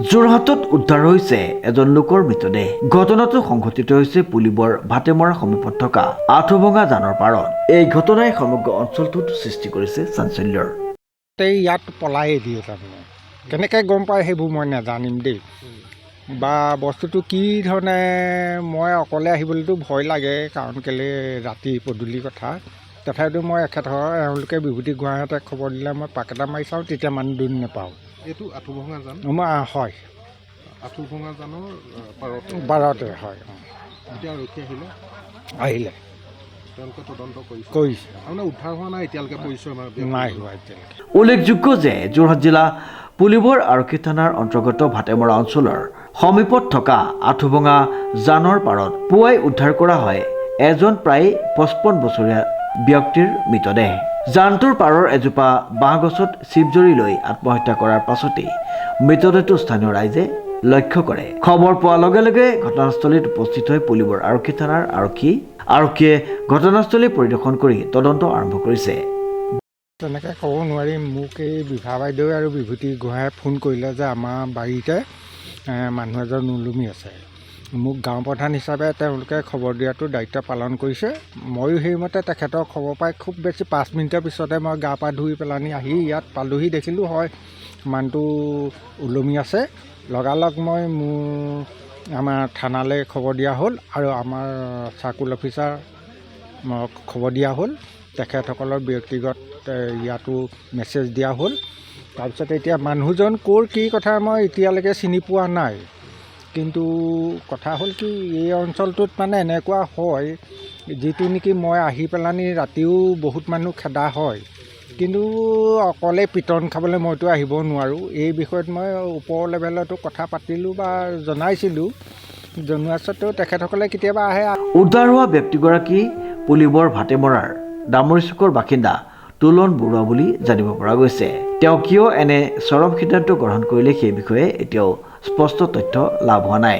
যোৰহাটত উদ্ধাৰ হৈছে এজন লোকৰ মৃতদেহ। ঘটনাটো সংঘটিত হৈছে পুলিবৰ ভাটেমৰা সমীপত থকা আঁঠুভঙা জানৰ পাৰত। এই ঘটনাই সমগ্ৰ অঞ্চলটোত সৃষ্টি কৰিছে চাঞ্চল্যৰ। ইয়াত পলাই দিয়ে তাৰমানে কেনেকৈ গম পায় সেইবোৰ মই নাজানিম দেই, বা বস্তুটো কি ধৰণে মই অকলে আহিবলৈতো ভয় লাগে, কাৰণ কেলৈ ৰাতি পদূলিৰ কথা। তথাপিতো মই এওঁলোকে বিভূতি গুৱাহাটীতে খবৰ দিলে মই পাক এটা মাৰি চাওঁ, তেতিয়া মানুহ দুন নাপাওঁ। এইটো আঁঠুভঙা জান? হয়, আঁঠুভঙা জানৰ বাৰতে হয়। এতিয়া ৰখি আহিলে তেওঁলোকে তদন্ত কৰিছে। মানে উদ্ধাৰ হোৱা নাই এতিয়ালৈকে, পৰিচয় নাই হোৱা এতিয়ালৈকে। উল্লেখযোগ্য যে যোৰহাট জিলা পুলিবৰ আৰক্ষী থানাৰ অন্তৰ্গত ভাটেমৰা অঞ্চলৰ সমীপত থকা আঁঠুভঙা জানৰ পাৰত পুৱাই উদ্ধাৰ কৰা হয় এজন প্ৰায় 55 বছৰীয়া ব্যক্তিৰ মৃতদেহ। জানটোৰ পাৰৰ এজোপা বাঁহগছত চিপজৰি লৈ আত্মহত্যা কৰাৰ পাছতেই মৃতদেহটো স্থানীয় ৰাইজে লক্ষ্য কৰে। খবৰ পোৱাৰ লগে লগে ঘটনাস্থলীত উপস্থিত হৈ পুলিবৰ আৰক্ষী থানাৰ আৰক্ষীয়ে ঘটনাস্থলী পৰিদৰ্শন কৰি তদন্ত আৰম্ভ কৰিছে। তেনেকৈ ক'ব নোৱাৰিম। মোক এই বিভা বাইদেউ আৰু বিভূতি গোহাঁই ফোন কৰিলে যে আমাৰ বাৰীতে মানুহ এজন ওলমি আছে। মোক গাঁও প্ৰধান হিচাপে তেওঁলোকে খবৰ দিয়াটো দায়িত্ব পালন কৰিছে। ময়ো সেইমতে তেখেতৰ খবৰ পাই খুব বেছি 5 মিনিটৰ পিছতে মই গা পা ধুই পেলানি আহি ইয়াত পালোহি, দেখিলোঁ হয় মানুহটো ওলমি আছে। লগালগ মই আমাৰ থানালৈ খবৰ দিয়া হ'ল আৰু আমাৰ চাৰ্কুল অফিচাৰ খবৰ দিয়া হ'ল। তেখেতসকলৰ ব্যক্তিগত ইয়াতো মেছেজ দিয়া হ'ল। তাৰপিছত এতিয়া মানুহজন ক'ৰ কি কথা মই এতিয়ালৈকে চিনি পোৱা নাই। কিন্তু কথা হ'ল কি, এই অঞ্চলটোত মানে এনেকুৱা হয় যিটো নেকি মই আহি পেলানি ৰাতিও বহুত মানুহ খেদা হয়, কিন্তু অকলে পিটন খাবলৈ মইতো আহিব নোৱাৰোঁ। এই বিষয়ত মই ওপৰ লেভেলতো কথা পাতিলোঁ বা জনাইছিলোঁ। জনোৱাৰ স্বত্তেও তেখেতসকলে কেতিয়াবা আহে। উদ্ধাৰ হোৱা ব্যক্তিগৰাকী পুলিবৰ ভাটেমৰাৰ ডামৰিচুকৰ বাসিন্দা তুলন বৰুৱা বুলি জানিব পৰা গৈছে। তেওঁ কিয় এনে চৰম সিদ্ধান্ত গ্ৰহণ কৰিলে সেই বিষয়ে এতিয়াও স্পষ্ট তথ্য লাভ হোৱা নাই।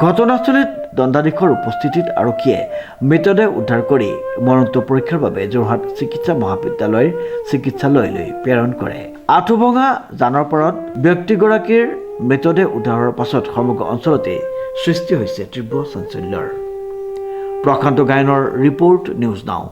ঘটনাস্থলীত দণ্ডাধীশৰ উপস্থিতিত আৰক্ষীয়ে মৃতদেহ উদ্ধাৰ কৰি মৰণোত্তৰ পৰীক্ষাৰ বাবে যোৰহাট চিকিৎসা মহাবিদ্যালয়ৰ চিকিৎসালয়লৈ প্ৰেৰণ কৰে। আঁঠুভঙা জানৰ পাৰত ব্যক্তিগৰাকীৰ মৃতদেহ উদ্ধাৰ হোৱাৰ পাছত সমগ্ৰ অঞ্চলতে সৃষ্টি হৈছে তীব্ৰ চাঞ্চল্যৰ। প্ৰশান্ত গায়নৰ ৰিপৰ্ট, নিউজ নাও।